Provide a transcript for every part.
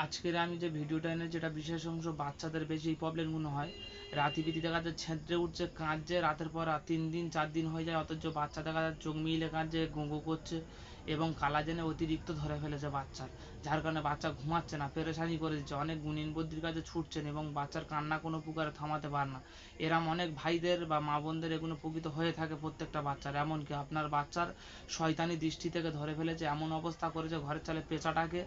আজকের আমি যে ভিডিওটা এনেছি যেটা বিশেষ অংশ বাচ্চাদের বেশি এই প্রবলেমগুলো হয়। রাতিবিতি দেখা যাচ্ছে ছেঁচড়ে উঠছে, কাঁদছে, রাতের পর রাত 3 দিন 4 দিন হয়ে যায়, অথচ বাচ্চা দেখা যাচ্ছে চোখ মিলে কাঁদছে, গো গো করছে এবং কালাজেনে অতিরিক্ত ধরে ফেলেছে বাচ্চার, যার কারণে বাচ্চা ঘুমাচ্ছে না, পেরেশানি করে দিচ্ছে, অনেক গুণিন বুদ্ধির কাছে ছুটছেন এবং বাচ্চার কান্না কোনো প্রকারে থামাতে পারে না। এরম অনেক ভাইদের বা মা বোনদের এগুলো প্রকৃত হয়ে থাকে প্রত্যেকটা বাচ্চার। এমনকি আপনার বাচ্চার শয়তানি দৃষ্টি থেকে ধরে ফেলেছে, এমন অবস্থা করেছে ঘরের চালে পেঁচা ডাকে,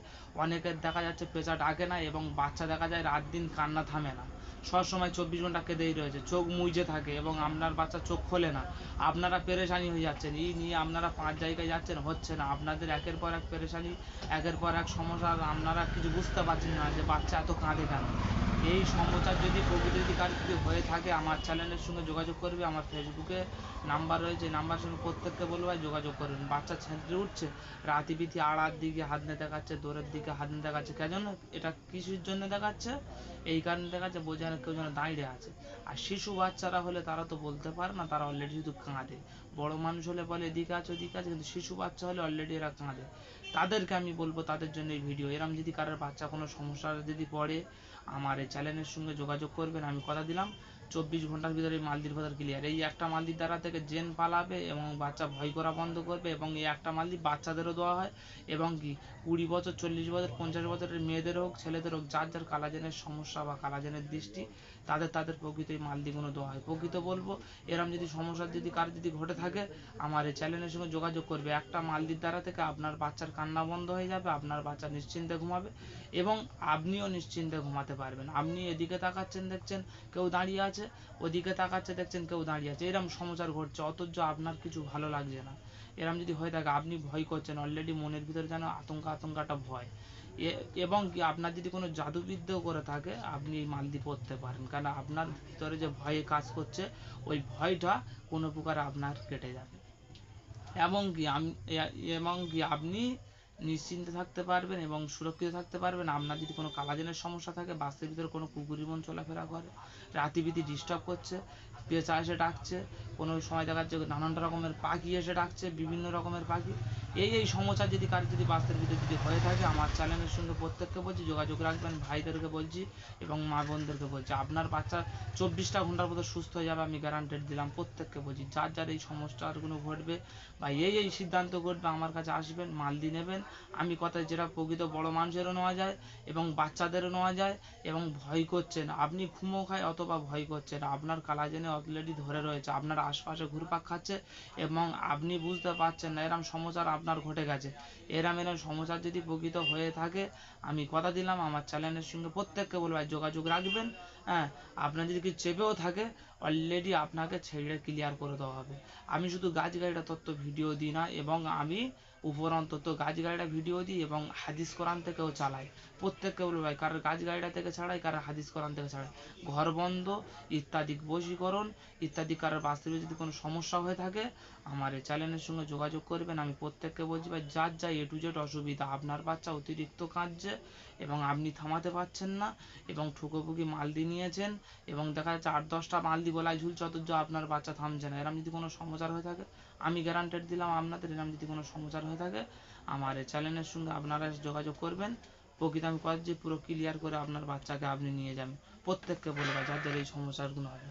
অনেকের দেখা যাচ্ছে পেঁচা ডাকে না এবং বাচ্চা দেখা যায় রাত দিন কান্না থামে না, সবসময় 24 ঘন্টা কেঁদেই রয়েছে, চোখ মুইজে থাকে এবং আপনার বাচ্চা চোখ খোলে না। আপনারা পেরেশানি হয়ে যাচ্ছেন, এই নিয়ে আপনারা 5 জায়গায় যাচ্ছেন, হচ্ছে না, আপনাদের একের পর এক পেরেশানি, একের পর এক সমস্যা, আপনারা কিছু বুঝতে পারছেন না যে বাচ্চা এত কাঁদে কেন। এই সমস্যা যদি প্রকৃত যদি কার যদি হয়ে থাকে আমার চ্যানেলের সঙ্গে যোগাযোগ করবে, আমার ফেসবুকে নাম্বার রয়েছে, নাম্বার সঙ্গে প্রত্যেককে বলবো যোগাযোগ করবেন। বাচ্চা ছেঁচড়ে উঠছে, রাতিবিতি আড়ার দিকে হাত নিয়ে দেখাচ্ছে, দৌড়ের দিকে হাত নিয়ে দেখাচ্ছে, কেন এটা কিসের জন্য দেখাচ্ছে? এই কারণে দেখাচ্ছে বোঝে না কেউ যেন দাঁড়িয়ে আছে। আর শিশু বাচ্চারা হলে তারা তো বলতে পারে না, তারা অলরেডি শুধু কাঁদে। বড় মানুষ হলে বলে এদিকে আছে ওদিকে আছে, কিন্তু শিশু বাচ্চা হলে অলরেডি এরা কাঁদে। তাদেরকে আমি বলবো তাদের জন্য এই ভিডিও। এরম যদি কারোর বাচ্চা কোনো সমস্যা যদি পড়ে আমার এই চ্যানেলের সঙ্গে যোগাযোগ করবেন, আমি কথা দিলাম 24 ঘন্টার ভিতরে মালদির ভেতর ক্লিয়ার। এই একটা মালদির দ্বারা থেকে জেন পালাবে এবং বাচ্চা ভয় করা বন্ধ করবে, এবং এই একটা মালদি বাচ্চাদেরও দেওয়া হয় এবং কি 20 বছর 40 বছর 50 বছরের মেয়েদের হোক ছেলেদের হোক, যার যার কালাজেনের সমস্যা বা কালাজেনের দৃষ্টি, তাদের প্রকৃত এই মালদিগুলো দেওয়া হয়। প্রকৃত বলবো এরম যদি সমস্যা যদি কার যদি ঘটে থাকে আমার এই চ্যানেলের সঙ্গে যোগাযোগ করবে। একটা মালদির দ্বারা থেকে আপনার বাচ্চার কান্না বন্ধ হয়ে যাবে, আপনার বাচ্চা নিশ্চিন্তে ঘুমাবে এবং আপনিও নিশ্চিন্তে ঘুমাতে পারবেন। আপনি এদিকে তাকাচ্ছেন দেখছেন কেউ দাঁড়িয়ে আছে, ওদিকে তাকাচ্ছে দেখছেন কেউ দাঁড়িয়ে আছে, এরম সমাচার ঘটছে, অথচ আপনার কিছু ভালো লাগছে না। এরম যদি হয়ে থাকে আপনি ভয় করছেন, অলরেডি মনের ভিতরে যেন আতঙ্কটা ভয়, এবং কি আপনার যদি কোনো জাদুবিদ্যাও করে থাকে আপনি এই মালদি পড়তে পারেন, কারণ আপনার ভিতরে যে ভয়ে কাজ করছে ওই ভয়টা কোনো প্রকার আপনার কেটে যাবে। এবং কি আপনি নিশ্চিন্তে থাকতে পারবেন এবং সুরক্ষিত থাকতে পারবেন। আপনার যদি কোনো কালাজেনের সমস্যা থাকে, বাসের ভিতরে কোনো কুকুরি মন চলাফেরা করে, রাতিবিতি ডিস্টার্ব করছে, পেঁচা এসে ডাকছে, কোনো সময় দেখা যাচ্ছে নানান রকমের পাখি এসে ডাকছে, বিভিন্ন রকমের পাখি, এই সমস্যা যদি কার যদি বাসের ভিতরে যদি হয়ে থাকে আমার চ্যানেলের সঙ্গে প্রত্যেককে বলছি যোগাযোগ রাখবেন, ভাইদেরকে বলছি এবং মা বোনদেরকে বলছি। আপনার বাচ্চা 24টা ঘন্টার মধ্যে সুস্থ হয়ে যাবে, আমি গ্যারান্টেড দিলাম, প্রত্যেককে বলছি। যার যার এই সমস্যাগুলো ঘটবে বা এই সিদ্ধান্ত ঘটবে আমার কাছে আসবেন, মালদি নেবেন। আমি কথায় যেটা প্রকৃত বড় মানুষেরও নেওয়া যায় এবং বাচ্চাদেরও নেওয়া যায়, এবং ভয় করছেন আপনি ঘুমো খায় অথবা ভয় করছেন, আপনার কালাজেনে অলরেডি ধরে রয়েছে, আপনার আশপাশে ঘুরপাক খাচ্ছে এবং আপনি বুঝতে পারছেন না, এরম সমস্যা আপনার ঘটে গেছে। এরম সমস্যা যদি প্রকৃত হয়ে থাকে আমি কথা দিলাম আমার চ্যানেলের সঙ্গে প্রত্যেককে বলবো যোগাযোগ রাখবেন। হ্যাঁ, আপনার যদি কিছু চেপেও থাকে অলরেডি আপনাকে ছেড়ে ক্লিয়ার করে দেওয়া হবে। আমি শুধু গাছ গাড়িটা তত্ত্ব ভিডিও দিই না, এবং আমি উপরন্তত গাছ গাড়িটা ভিডিও দিই এবং হাদিস কোরআন থেকেও চালাই। প্রত্যেককে বলবো ভাই কারোর গাছ গাড়িটা থেকে ছাড়াই, কারোর হাদিস কোরআন থেকে ছাড়াই, ঘর বন্ধ ইত্যাদি বশীকরণ ইত্যাদি কারোর বাস্তবে যদি কোনো সমস্যা হয়ে থাকে আমার এই চ্যানেলের সঙ্গে যোগাযোগ করবেন। আমি প্রত্যেককে বলছি ভাই যার যা এ টু জেড অসুবিধা, আপনার বাচ্চা অতিরিক্ত কাঁদছে এবং আপনি থামাতে পারছেন না এবং ঠুকোপুকি মালদি নিয়েছেন এবং দেখা যাচ্ছে 8-10টা মালদি গলায় ঝুলছে, অথচ আপনার বাচ্চা থামছে না, এরম যদি কোনো সমস্যা হয়ে থাকে আমি গ্যারান্টেড দিলাম আপনাদের, এরম যদি কোনো সমস্যা হয়ে থাকে আমার এই চ্যানেলের সঙ্গে আপনারা যোগাযোগ করবেন। প্রকৃত আমি কথা যে পুরো ক্লিয়ার করে আপনার বাচ্চাকে আপনি নিয়ে যাবেন, প্রত্যেককে বলবো যাদের এই সমস্যাগুলো হবে।